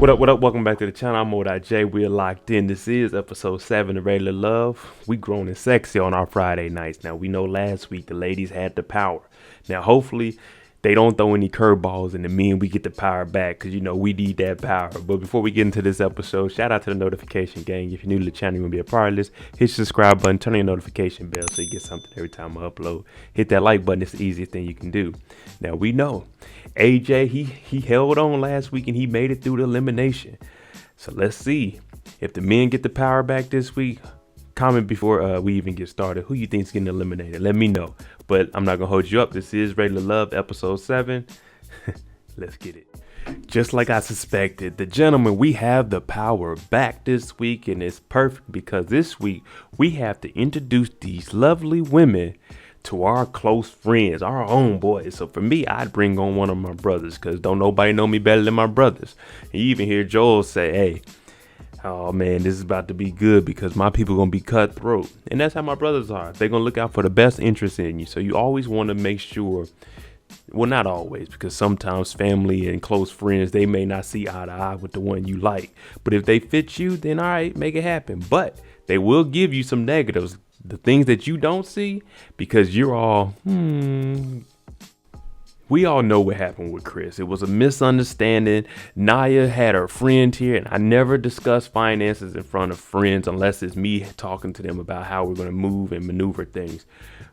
What up? Welcome back to the channel. I'm J. We're locked in. This is episode 7 of Regular Love. We grown and sexy on our Friday nights. Now, we know last week the ladies had the power. Now, hopefully, they don't throw any curveballs and me and we get the power back because, you know, we need that power. But before we get into this episode, shout out to the notification gang. If you're new to the channel, you want to be a part of this, hit the subscribe button, turn on your notification bell so you get something every time I upload. Hit that like button. It's the easiest thing you can do. Now, we know AJ, he held on last week and he made it through the elimination. So let's see if the men get the power back this week. Comment before we even get started. Who you think's getting eliminated? Let me know. But I'm not gonna hold you up. This is Regular Love, episode 7. Let's get it. Just like I suspected, the gentlemen, we have the power back this week, and it's perfect because this week we have to introduce these lovely women to our close friends, our own boys. So for me, I'd bring on one of my brothers because don't nobody know me better than my brothers. And you even hear Joel say, hey, oh man, this is about to be good because my people gonna be cutthroat. And that's how my brothers are. They're gonna look out for the best interest in you. So you always want to make sure, well, not always, because sometimes family and close friends, they may not see eye to eye with the one you like. But if they fit you, then all right, make it happen. But they will give you some negatives, the things that you don't see, because you're all, we all know what happened with Chris. It was a misunderstanding. Naya had her friend here, and I never discuss finances in front of friends unless it's me talking to them about how we're going to move and maneuver things.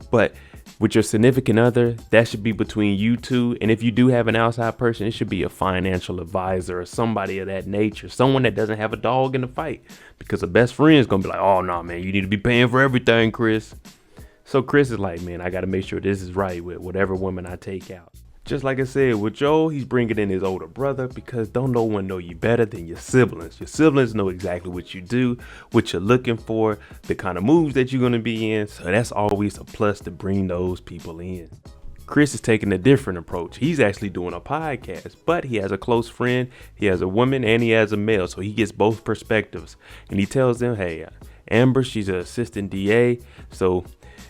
But with your significant other, that should be between you two. And if you do have an outside person, it should be a financial advisor or somebody of that nature, someone that doesn't have a dog in the fight, because a best friend is going to be like, oh no, man, you need to be paying for everything, Chris. So Chris is like, man, I got to make sure this is right with whatever woman I take out. Just like I said, with Joel, he's bringing in his older brother because don't no one know you better than your siblings. Your siblings know exactly what you do, what you're looking for, the kind of moves that you're going to be in. So that's always a plus to bring those people in. Chris is taking a different approach. He's actually doing a podcast, but he has a close friend. He has a woman and he has a male. So he gets both perspectives. And he tells them, hey, Amber, she's an assistant DA. So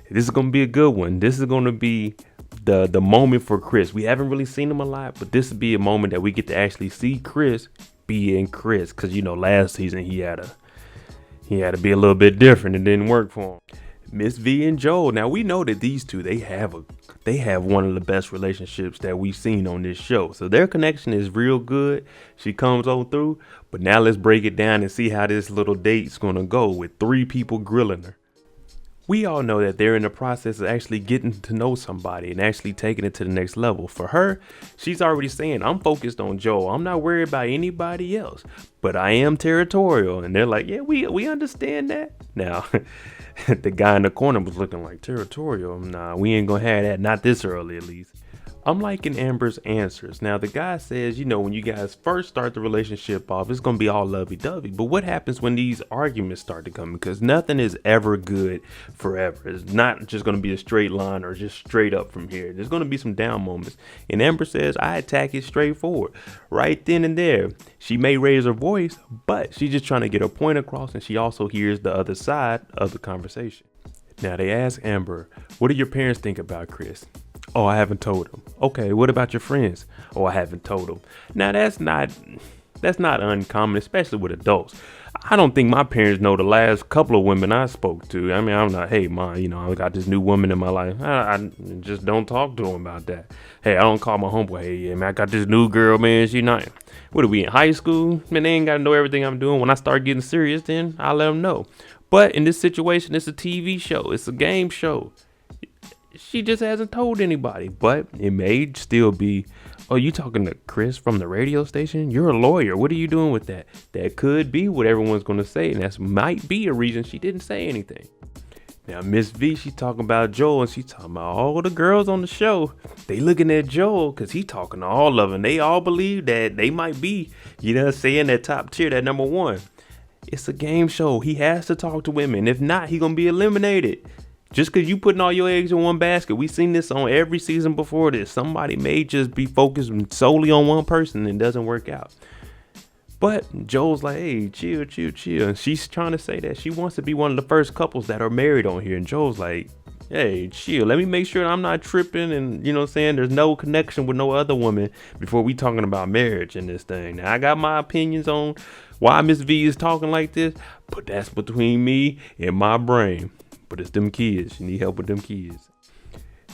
this is going to be a good one. This is going to be the moment for Chris. We haven't really seen him a lot, but this would be a moment that we get to actually see Chris being Chris, because you know last season he had to be a little bit different. It didn't work for him. Miss V and Joel. Now we know that these two, they have one of the best relationships that we've seen on this show. So their connection is real good. She comes on through, but now let's break it down and see how this little date's gonna go with 3 people grilling her. We all know that they're in the process of actually getting to know somebody and actually taking it to the next level. For her, she's already saying, I'm focused on Joel. I'm not worried about anybody else, but I am territorial. And they're like, yeah, we understand that. Now, the guy in the corner was looking like, territorial? Nah, we ain't gonna have that. Not this early, at least. I'm liking Amber's answers. Now, the guy says, you know, when you guys first start the relationship off, it's going to be all lovey-dovey. But what happens when these arguments start to come? Because nothing is ever good forever. It's not just going to be a straight line or just straight up from here. There's going to be some down moments. And Amber says, I attack it straightforward. Right then and there. She may raise her voice, but she's just trying to get her point across. And she also hears the other side of the conversation. Now, they ask Amber, what do your parents think about Chris? Oh, I haven't told them. Okay, what about your friends? Oh, I haven't told them. Now, that's not uncommon, especially with adults. I don't think my parents know the last couple of women I spoke to. I mean, I'm not, hey, Mom, you know, I got this new woman in my life. I just don't talk to them about that. Hey, I don't call my homeboy, hey, yeah, man, I got this new girl, man. She not, what are we, in high school? Man, they ain't got to know everything I'm doing. When I start getting serious, then I'll let them know. But in this situation, it's a TV show. It's a game show. She just hasn't told anybody, but it may still be, oh, you talking to Chris from the radio station? You're a lawyer. What are you doing with that? That could be what everyone's going to say, and that might be a reason she didn't say anything. Now, Miss V, she's talking about Joel, and she's talking about all the girls on the show. They looking at Joel because he talking to all of them. They all believe that they might be, you know, saying that top tier, that number one. It's a game show. He has to talk to women. If not, he going to be eliminated. Just because you putting all your eggs in one basket. We've seen this on every season before this. Somebody may just be focused solely on one person and it doesn't work out. But Joel's like, hey, chill, chill, chill. And she's trying to say that she wants to be one of the first couples that are married on here. And Joel's like, Hey, chill. Let me make sure I'm not tripping and, you know what I'm saying, there's no connection with no other woman before we talking about marriage in this thing. Now, I got my opinions on why Miss V is talking like this, but that's between me and my brain. But it's them kids. She need help with them kids.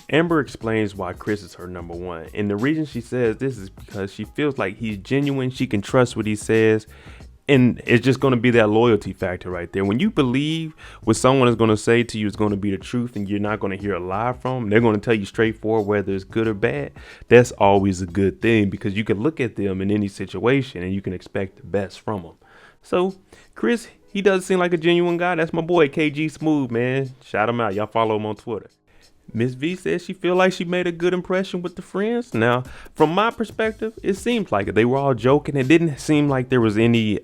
Amber explains why Chris is her number one. And the reason she says this is because she feels like he's genuine. She can trust what he says. And it's just going to be that loyalty factor right there. When you believe what someone is going to say to you is going to be the truth and you're not going to hear a lie from them, they're going to tell you straightforward whether it's good or bad. That's always a good thing because you can look at them in any situation and you can expect the best from them. So Chris, he does seem like a genuine guy. That's my boy, KG Smooth, man. Shout him out. Y'all follow him on Twitter. Miss V says she feel like she made a good impression with the friends. Now, from my perspective, it seems like it. They were all joking. It didn't seem like there was any,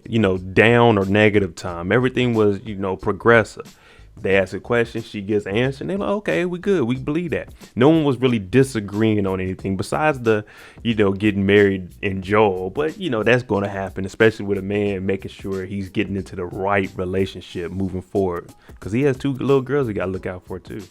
down or negative time. Everything was, progressive. They ask a question, she gets an answer, and they're like, okay, we good. We believe that. No one was really disagreeing on anything besides the, getting married in Joel. But, that's going to happen, especially with a man making sure he's getting into the right relationship moving forward. Because he has 2 little girls he got to look out for, too.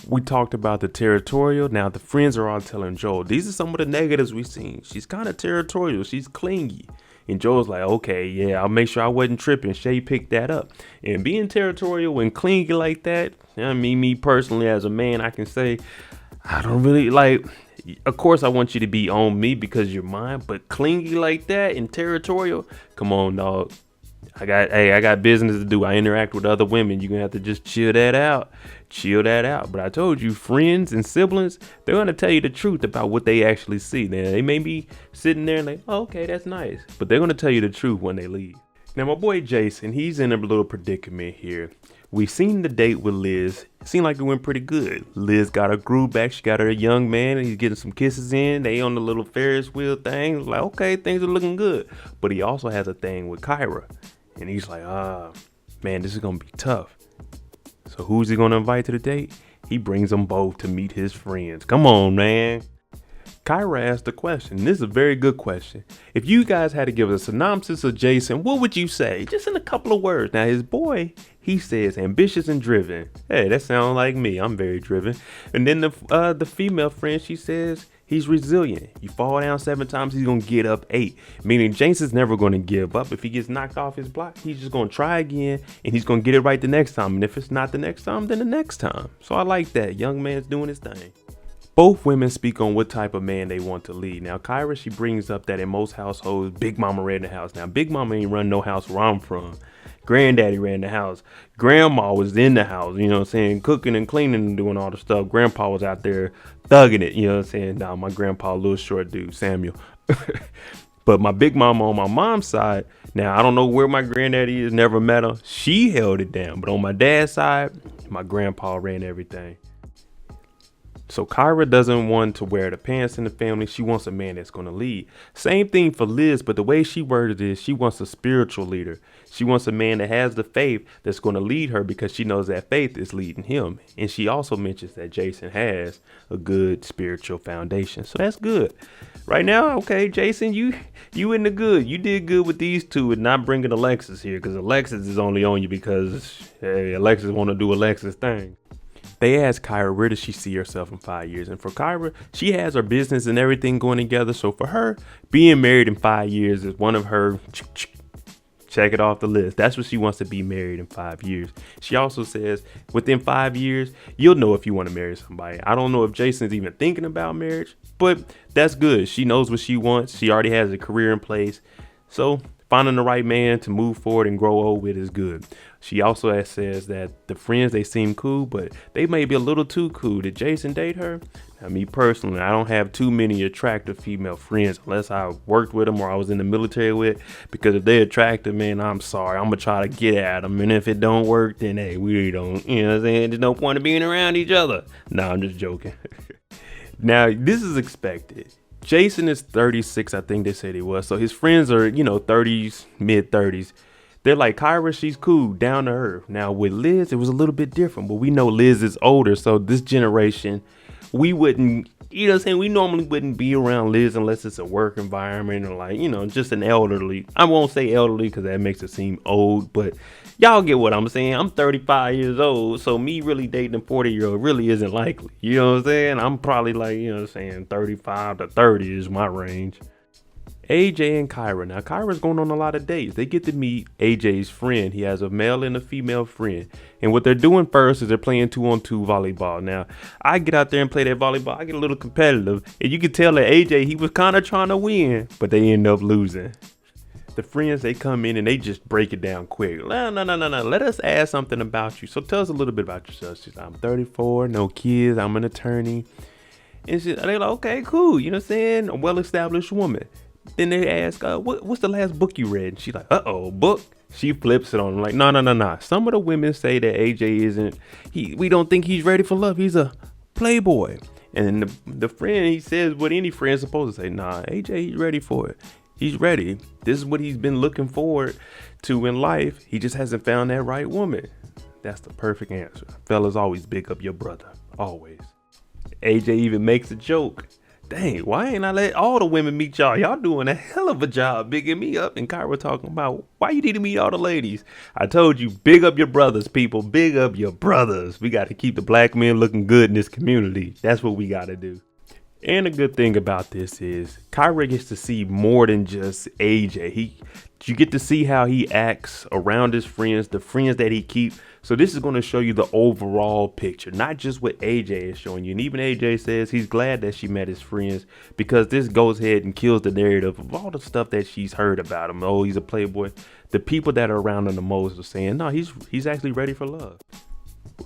We talked about the territorial. Now the friends are all telling Joel, these are some of the negatives we've seen. She's kind of territorial. She's clingy. And Joel's like, okay, yeah, I'll make sure I wasn't tripping. Shay picked that up. And being territorial and clingy like that, me personally as a man, I can say, I don't really of course I want you to be on me because you're mine, but clingy like that and territorial, come on, dog. I got business to do. I interact with other women. You're going to have to just chill that out. But I told you, friends and siblings, they're going to tell you the truth about what they actually see. Now, they may be sitting there and like, oh, okay, that's nice. But they're going to tell you the truth when they leave. Now, my boy Jason, he's in a little predicament here. We've seen the date with Liz. It seemed like it went pretty good. Liz got her groove back. She got her young man. He's getting some kisses in. They on the little Ferris wheel thing. Like, okay, things are looking good. But he also has a thing with Kyra. And he's like, man, this is going to be tough. So who's he going to invite to the date? He brings them both to meet his friends. Come on, man. Kyra asked the question. This is a very good question. If you guys had to give a synopsis of Jason, what would you say? Just in a couple of words. Now, his boy, he says ambitious and driven. Hey, that sounds like me. I'm very driven. And then the female friend, she says he's resilient. You fall down 7 times, he's going to get up 8. Meaning Jason's never going to give up. If he gets knocked off his block, he's just going to try again and he's going to get it right the next time. And if it's not the next time, then the next time. So I like that. Young man's doing his thing. Both women speak on what type of man they want to lead. Now, Kyra, she brings up that in most households, Big Mama ran the house. Now, Big Mama ain't run no house where I'm from. Granddaddy ran the house. Grandma was in the house, you know what I'm saying, cooking and cleaning and doing all the stuff. Grandpa was out there thugging it, you know what I'm saying. Now, my grandpa, a little short dude, Samuel. But my Big Mama on my mom's side, now, I don't know where my granddaddy is, never met her. She held it down. But on my dad's side, my grandpa ran everything. So Kyra doesn't want to wear the pants in the family. She wants a man that's going to lead. Same thing for Liz, but the way she worded it is she wants a spiritual leader. She wants a man that has the faith that's going to lead her because she knows that faith is leading him. And she also mentions that Jason has a good spiritual foundation. So that's good. Right now, okay, Jason, you in the good. You did good with these two and not bringing Alexis here because Alexis is only on you because, hey, Alexis want to do Alexis thing. They asked Kyra, where does she see herself in 5 years? And for Kyra, she has her business and everything going together. So for her, being married in 5 years is one of her check it off the list. That's what she wants, to be married in 5 years. She also says within 5 years, you'll know if you want to marry somebody. I don't know if Jason's even thinking about marriage, but that's good. She knows what she wants. She already has a career in place. So finding the right man to move forward and grow old with is good. She also says that the friends, they seem cool, but they may be a little too cool. Did Jason date her? Now, me personally, I don't have too many attractive female friends unless I worked with them or I was in the military with. Because if they're attractive, man, I'm sorry. I'm going to try to get at them. And if it don't work, then hey, we don't, you know what I'm saying? There's no point of being around each other. No, I'm just joking. Now, this is expected. Jason is 36, I think they said he was. So his friends are, 30s, mid 30s. They're like, Kyra, she's cool, down to earth. Now with Liz, it was a little bit different, but we know Liz is older. So this generation, we wouldn't, you know what I'm saying? We normally wouldn't be around Liz unless it's a work environment or like, you know, just an elderly. I won't say elderly because that makes it seem old, but y'all get what I'm saying. I'm 35 years old, so me really dating a 40-year-old really isn't likely. You know what I'm saying? I'm probably like, you know what I'm saying, 35 to 30 is my range. AJ and Kyra. Now, Kyra's going on a lot of dates. They get to meet AJ's friend. He has a male and a female friend. And what they're doing first is they're playing 2-on-2 volleyball. Now, I get out there and play that volleyball. I get a little competitive. And you can tell that AJ, he was kind of trying to win, but they end up losing. The friends, they come in and they just break it down quick. No. Let us ask something about you. So tell us a little bit about yourself. She's like, I'm 34, no kids, I'm an attorney. And they're like, okay, cool. You know what I'm saying? A well-established woman. Then they ask, what's the last book you read? And she's like, book? She flips it on them like, no. Some of the women say that AJ isn't, we don't think he's ready for love. He's a playboy. And the friend, he says what any friend's supposed to say. Nah, AJ, he's ready for it. He's ready. This is what he's been looking forward to in life. He just hasn't found that right woman. That's the perfect answer. Fellas, always big up your brother. Always. AJ even makes a joke. Dang, why ain't I let all the women meet y'all? Y'all doing a hell of a job bigging me up. And Kyra talking about, why you need to meet all the ladies? I told you, big up your brothers, people. Big up your brothers. We got to keep the black men looking good in this community. That's what we got to do. And a good thing about this is Kyra gets to see more than just AJ. You get to see how he acts around his friends, the friends that he keeps. So this is going to show you the overall picture, not just what AJ is showing you. And even AJ says he's glad that she met his friends because this goes ahead and kills the narrative of all the stuff that she's heard about him. Oh, he's a playboy. The people that are around him the most are saying, no, he's actually ready for love.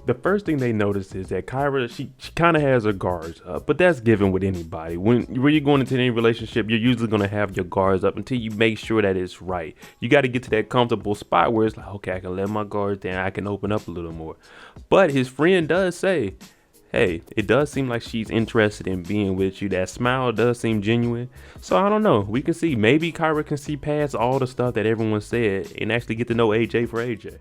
The first thing they notice is that Kyra, she kind of has her guards up, but that's given with anybody. When you're going into any relationship, you're usually going to have your guards up until you make sure that it's right. You got to get to that comfortable spot where it's like, okay, I can let my guards down. I can open up a little more. But his friend does say, hey, it does seem like she's interested in being with you. That smile does seem genuine. So I don't know. We can see, maybe Kyra can see past all the stuff that everyone said and actually get to know AJ for AJ.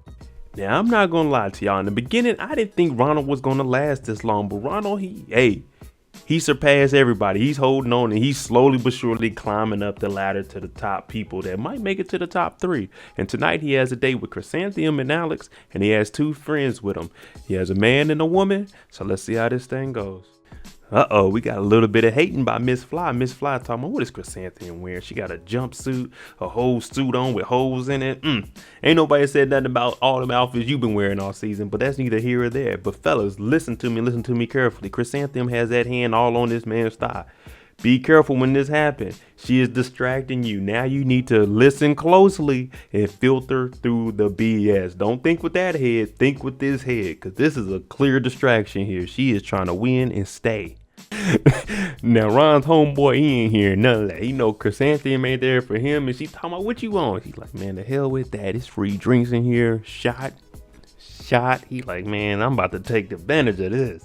Now, I'm not going to lie to y'all. In the beginning, I didn't think Ronald was going to last this long. But Ronald, he surpassed everybody. He's holding on and he's slowly but surely climbing up the ladder to the top people that might make it to the top 3. And tonight he has a date with Chrysanthemum and Alex. And he has 2 friends with him. He has a man and a woman. So let's see how this thing goes. We got a little bit of hating by Miss Fly. Miss Fly talking about, what is Chrysanthemum wearing? She got a jumpsuit, a whole suit on with holes in it. Ain't nobody said nothing about all them outfits you've been wearing all season, but that's neither here or there. But fellas, listen to me carefully. Chrysanthemum has that hand all on this man's thigh. Be careful when this happens. She is distracting you. Now you need to listen closely and filter through the BS. Don't think with that head. Think with this head, because this is a clear distraction here. She is trying to win and stay. Now Ron's homeboy, he ain't hearing none of that. He know Chrysanthemum ain't there for him, and she talking about, what you want? He's like, man, the hell with that. It's free drinks in here. Shot. He like, man, I'm about to take advantage of this.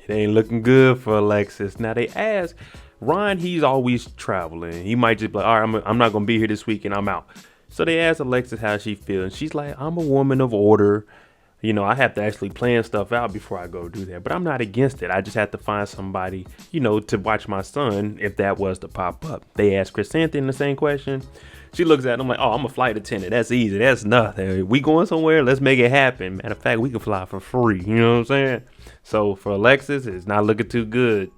It ain't looking good for Alexis. Now they ask Ron, he's always traveling. He might just be like, all right, I'm not gonna be here this week and I'm out. So they ask Alexis how she feels. She's like, I'm a woman of order. You know, I have to actually plan stuff out before I go do that. But I'm not against it. I just have to find somebody, you know, to watch my son if that was to pop up. They ask Chrysanthemum the same question. She looks at him like, oh, I'm a flight attendant. That's easy. That's nothing. We going somewhere? Let's make it happen. Matter of fact, we can fly for free. You know what I'm saying? So for Alexis, it's not looking too good.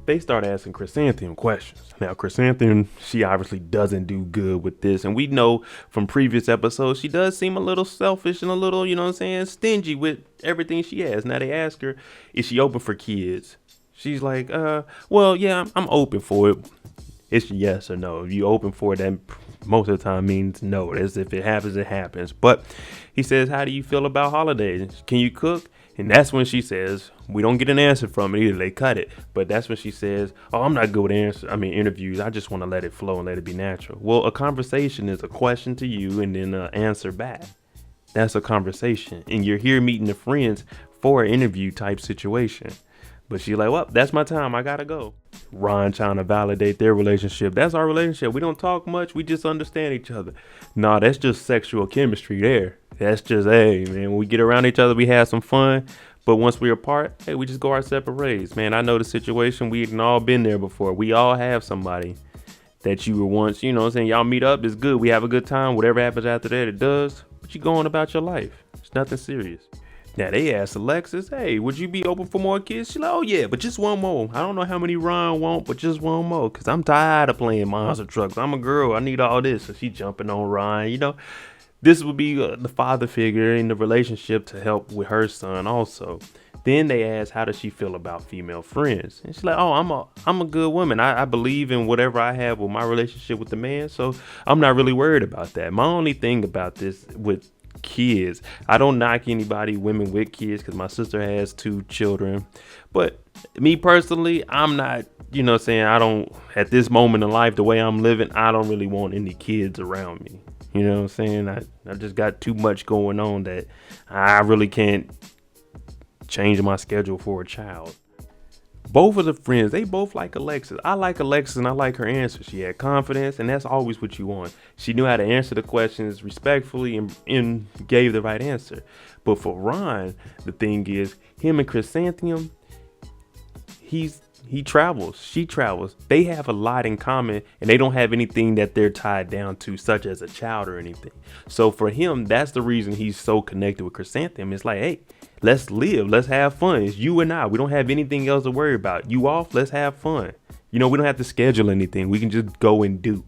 They start asking Chrysanthemum questions. Now, Chrysanthemum, she obviously doesn't do good with this. And we know from previous episodes, she does seem a little selfish and a little, you know what I'm saying, stingy with everything she has. Now, they ask her, is she open for kids? She's like, well, yeah, I'm open for it. It's yes or no. If you open for it, that most of the time means no. That's if it happens, it happens. But he says, how do you feel about holidays? Can you cook? And that's when she says, we don't get an answer from it either. They cut it. But that's when she says, oh, I'm not good with interviews. I just want to let it flow and let it be natural. Well, a conversation is a question to you and then an answer back. That's a conversation. And you're here meeting the friends for an interview type situation. But she's like, well, that's my time. I got to go. Ron trying to validate their relationship. That's our relationship. We don't talk much. We just understand each other. Nah, that's just sexual chemistry there. That's just, hey, man, when we get around each other, we have some fun. But once we're apart, hey, we just go our separate ways. Man, I know the situation. We've all been there before. We all have somebody that you were once, you know what I'm saying? Y'all meet up, it's good. We have a good time. Whatever happens after that, it does. But you going about your life. It's nothing serious. Now they asked Alexis, hey, would you be open for more kids? She's like, oh yeah, but just one more. I don't know how many Ron want, but just one more. Cause I'm tired of playing monster trucks. I'm a girl. I need all this. So she jumping on Ron, you know. This would be the father figure in the relationship to help with her son also. Then they asked, how does she feel about female friends? And she's like, oh, I'm a good woman. I believe in whatever I have with my relationship with the man. So I'm not really worried about that. My only thing about this with kids, I don't knock anybody, women with kids, because my sister has 2 children. But me personally, I'm not, you know what I'm saying, I don't, at this moment in life, the way I'm living, I don't really want any kids around me. You know what I'm saying? I just got too much going on that I really can't change my schedule for a child. Both of the friends, they both like Alexis. I like Alexis and I like her answer. She had confidence, and that's always what you want. She knew how to answer the questions respectfully and gave the right answer. But for Ron, the thing is, him and Chrysanthemum, he travels, she travels. They have a lot in common, and they don't have anything that they're tied down to, such as a child or anything. So for him, that's the reason he's so connected with Chrysanthemum. It's like, hey, let's live, let's have fun. It's you and I. We don't have anything else to worry about. You off, let's have fun. You know, we don't have to schedule anything. We can just go and do.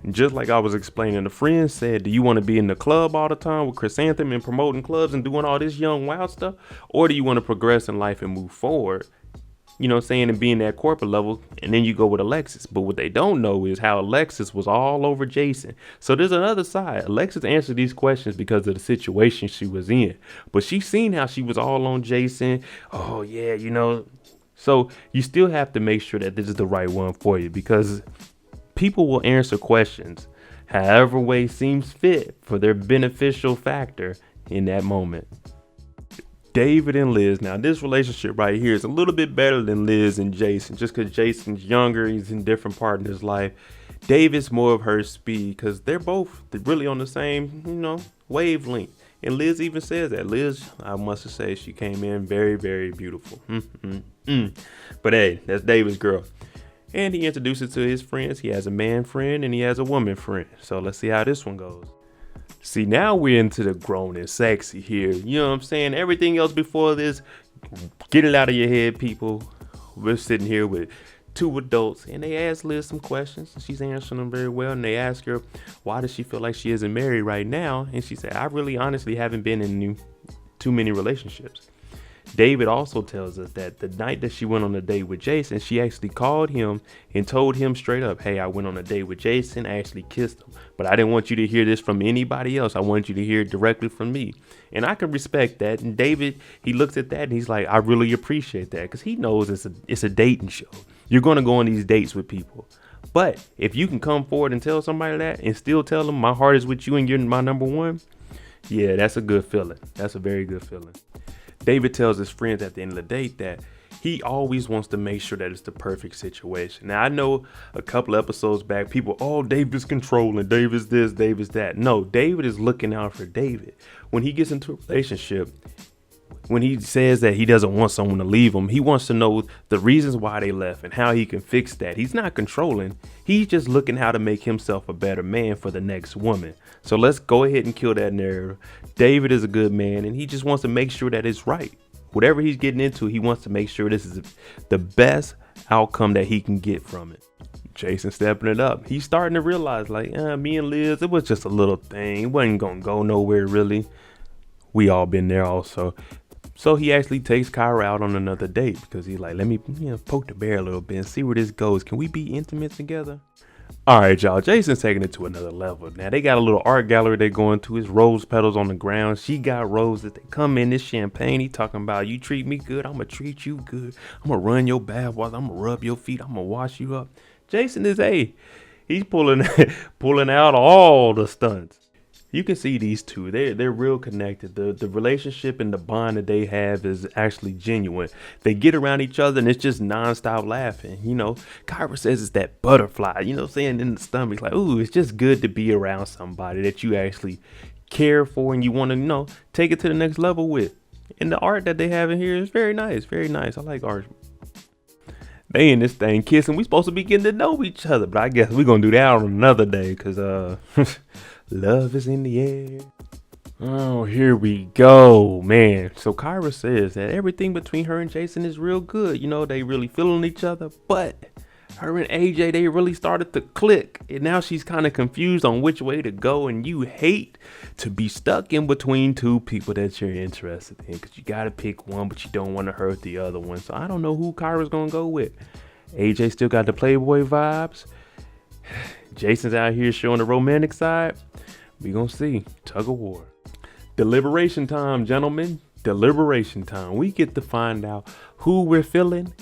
And just like I was explaining, the friend said, do you want to be in the club all the time with Chrysanthemum and promoting clubs and doing all this young wild stuff? Or do you want to progress in life and move forward? You know what I'm saying, and being at corporate level, and then you go with Alexis. But what they don't know is how Alexis was all over Jason. So there's another side. Alexis answered these questions because of the situation she was in. But she seen how she was all on Jason. Oh yeah, you know. So you still have to make sure that this is the right one for you, because people will answer questions however way seems fit for their beneficial factor in that moment. David and Liz. Now, this relationship right here is a little bit better than Liz and Jason, just because Jason's younger, he's in different part in his life. David's more of her speed, because they're both really on the same, you know, wavelength. And Liz even says that. Liz, I must say, she came in very, very beautiful. But hey, that's David's girl. And he introduces to his friends. He has a man friend and he has a woman friend. So let's see how this one goes. See, now we're into the grown and sexy here. You know what I'm saying? Everything else before this, get it out of your head, people. We're sitting here with 2 adults, and they ask Liz some questions, and she's answering them very well. And they ask her, why does she feel like she isn't married right now? And she said, I really honestly haven't been in too many relationships. David also tells us that the night that she went on a date with Jason, she actually called him and told him straight up, hey, I went on a date with Jason, I actually kissed him, but I didn't want you to hear this from anybody else. I wanted you to hear it directly from me. And I can respect that. And David, he looks at that and he's like, I really appreciate that, because he knows it's a dating show. You're going to go on these dates with people. But if you can come forward and tell somebody that and still tell them my heart is with you and you're my number one, yeah, that's a good feeling. That's a very good feeling. David tells his friends at the end of the date that he always wants to make sure that it's the perfect situation. Now, I know a couple episodes back, people, oh, David's controlling, David's this, David's that. No, David is looking out for David. When he gets into a relationship, when he says that he doesn't want someone to leave him, he wants to know the reasons why they left and how he can fix that. He's not controlling. He's just looking how to make himself a better man for the next woman. So let's go ahead and kill that narrative. David is a good man, and he just wants to make sure that it's right. Whatever he's getting into, he wants to make sure this is the best outcome that he can get from it. Jason stepping it up. He's starting to realize, like, me and Liz, it was just a little thing. It wasn't going to go nowhere, really. We all been there also. So he actually takes Kyra out on another date, because he's like, let me poke the bear a little bit and see where this goes. Can we be intimate together? All right, y'all. Jason's taking it to another level. Now, they got a little art gallery they're going to. It's rose petals on the ground. She got roses. They come in this champagne. He talking about, you treat me good, I'm going to treat you good. I'm going to run your bath water. I'm going to rub your feet. I'm going to wash you up. Jason is, he's pulling out all the stunts. You can see these two, they're real connected. The relationship and the bond that they have is actually genuine. They get around each other and it's just nonstop laughing. You know, Kyra says it's that butterfly, you know what I'm saying, in the stomach. It's like, ooh, it's just good to be around somebody that you actually care for and you want to, take it to the next level with. And the art that they have in here is very nice. Very nice. I like art. They in this thing kissing. We supposed to be getting to know each other, but I guess we're gonna do that on another day, cause love is in the air. Oh, here we go, man. So Kyra says that everything between her and Jason is real good. You know, they really feeling each other, but her and AJ, they really started to click. And now she's kind of confused on which way to go. And you hate to be stuck in between two people that you're interested in, because you got to pick one, but you don't want to hurt the other one. So I don't know who Kyra's going to go with. AJ still got the Playboy vibes. Jason's out here showing the romantic side. We going to see. Tug of war. Deliberation time, gentlemen. Deliberation time. We get to find out who we're feeling,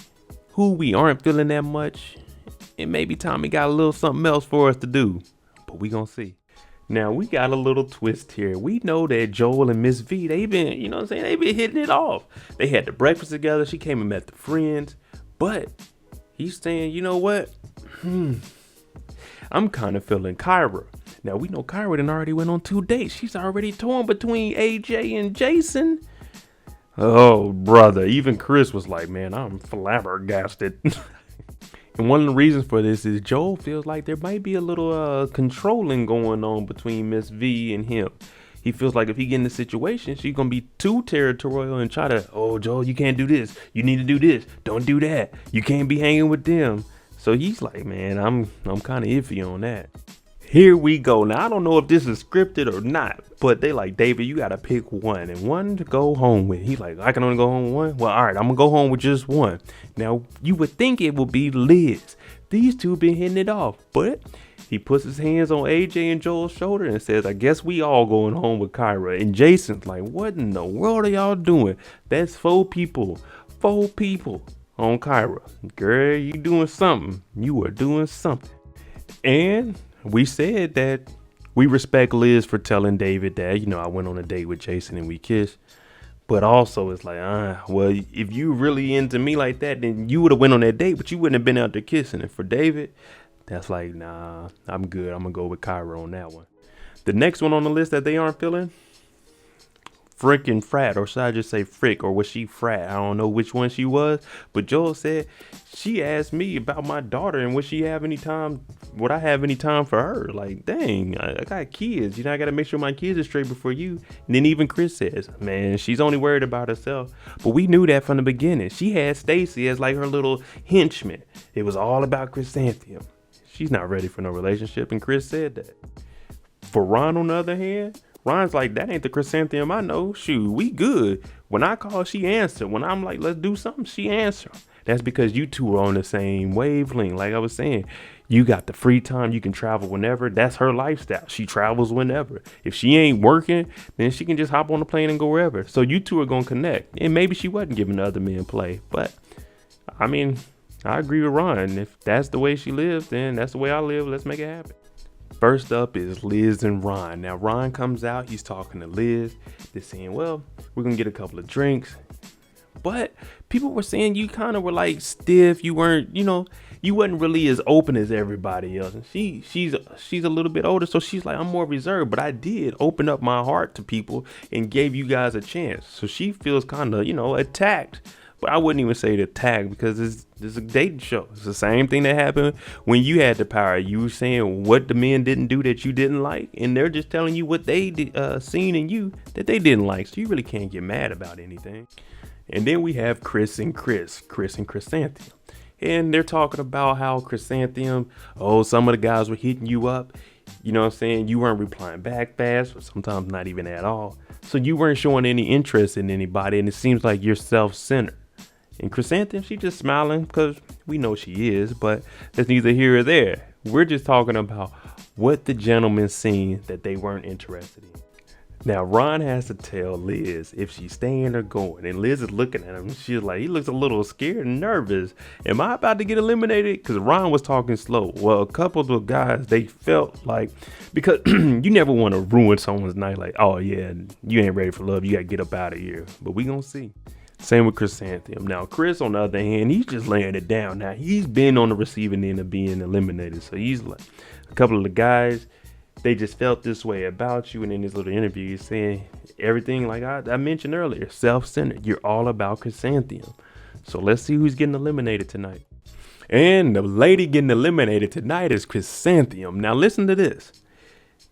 who we aren't feeling that much, and maybe Tommy got a little something else for us to do, but we gonna see. Now we got a little twist here. We know that Joel and Miss V, they been, you know what I'm saying, they been hitting it off. They had the breakfast together. She came and met the friends, but he's saying, you know what? I'm kind of feeling Kyra. Now we know Kyra done already went on 2 dates. She's already torn between AJ and Jason. Oh, brother. Even Chris was like, man, I'm flabbergasted. And one of the reasons for this is Joel feels like there might be a little controlling going on between Miss V and him. He feels like if he get in the situation, she's going to be too territorial and try to, oh, Joel, you can't do this. You need to do this. Don't do that. You can't be hanging with them. So he's like, man, I'm kind of iffy on that. Here we go. Now, I don't know if this is scripted or not, but they like, David, you got to pick one and one to go home with. He's like, I can only go home with one? Well, all right, I'm going to go home with just one. Now, you would think it would be Liz. These two been hitting it off, but he puts his hands on AJ and Joel's shoulder and says, I guess we all going home with Kyra. And Jason's like, what in the world are y'all doing? That's 4 people. 4 people on Kyra. Girl, you doing something. You are doing something. And we said that we respect Liz for telling David that, you know, I went on a date with Jason and we kissed. But also it's like, well, if you really into me like that, then you would have went on that date, but you wouldn't have been out there kissing. And for David, that's like, nah, I'm good. I'm going to go with Kyra on that one. The next one on the list that they aren't feeling, freaking frat, or should I just say frick, or was she frat? I don't know which one she was, but Joel said she asked me about my daughter and would I have any time for her? Like, dang, I got kids, you know, I got to make sure my kids are straight before you. And then even Chris says, man, she's only worried about herself. But we knew that from the beginning. She had Stacy as like her little henchman. It was all about Chrysanthemum. She's not ready for no relationship, and Chris said that. For Ron, on the other hand, Ron's like, that ain't the Chrysanthemum I know. Shoot, we good. When I call, she answer. When I'm like, let's do something, she answer. That's because you two are on the same wavelength. Like I was saying, you got the free time. You can travel whenever. That's her lifestyle. She travels whenever. If she ain't working, then she can just hop on the plane and go wherever. So you two are going to connect. And maybe she wasn't giving the other men play. But, I mean, I agree with Ron. If that's the way she lives, then that's the way I live. Let's make it happen. First up is Liz and Ron. Now, Ron comes out. He's talking to Liz. They're saying, well, we're going to get a couple of drinks. But people were saying you kind of were like stiff. You weren't, you know, you wasn't really as open as everybody else. And she's a little bit older. So she's like, I'm more reserved. But I did open up my heart to people and gave you guys a chance. So she feels kind of, you know, attacked. But I wouldn't even say attacked because it's a dating show. It's the same thing that happened when you had the power. You were saying what the men didn't do that you didn't like, and they're just telling you what they seen in you that they didn't like. So you really can't get mad about anything. And then we have Chris and Chrysanthemum. And they're talking about how Chrysanthemum, some of the guys were hitting you up. You know what I'm saying? You weren't replying back fast, or sometimes not even at all. So you weren't showing any interest in anybody, and it seems like you're self-centered. And Chrysanthemum, she just smiling because we know she is, but that's neither here or there. We're just talking about what the gentlemen seen that they weren't interested in. Now, Ron has to tell Liz if she's staying or going. And Liz is looking at him. And she's like, he looks a little scared and nervous. Am I about to get eliminated? Because Ron was talking slow. Well, a couple of the guys, they felt like, because you never want to ruin someone's night. Like, oh, yeah, you ain't ready for love. You got to get up out of here. But we going to see. Same with Chrysanthemum. Now, Chris, on the other hand, he's just laying it down. Now, he's been on the receiving end of being eliminated. So he's like, a couple of the guys, they just felt this way about you. And in this little interview, you're saying everything like I mentioned earlier, self-centered. You're all about chrysanthemum. So let's see who's getting eliminated tonight. And the lady getting eliminated tonight is Chrysanthemum. Now listen to this.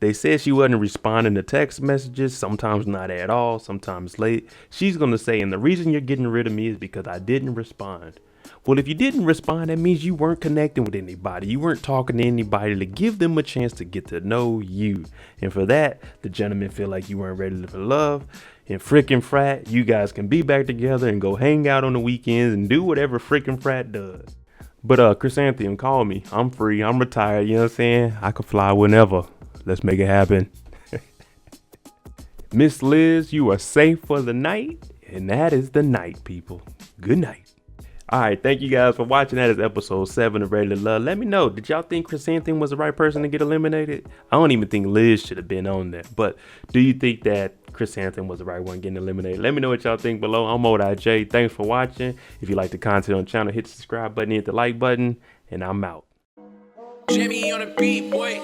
They said she wasn't responding to text messages, sometimes not at all, sometimes late. She's going to say, and the reason you're getting rid of me is because I didn't respond. Well, if you didn't respond, that means you weren't connecting with anybody. You weren't talking to anybody to give them a chance to get to know you. And for that, the gentleman feel like you weren't ready for love. And frickin' frat, you guys can be back together and go hang out on the weekends and do whatever frickin' frat does. But Chrysanthemum, call me. I'm free. I'm retired. You know what I'm saying? I could fly whenever. Let's make it happen. Miss Liz, you are safe for the night. And that is the night, people. Good night. All right, thank you guys for watching. That is episode 7 of Ready to Love. Let me know, did y'all think Chrysanthemum was the right person to get eliminated? I don't even think Liz should have been on there. But do you think that Chrysanthemum was the right one getting eliminated? Let me know what y'all think below. I'm ODIJ. Thanks for watching. If you like the content on the channel, hit the subscribe button, hit the like button, and I'm out. Jimmy on the beat, boy.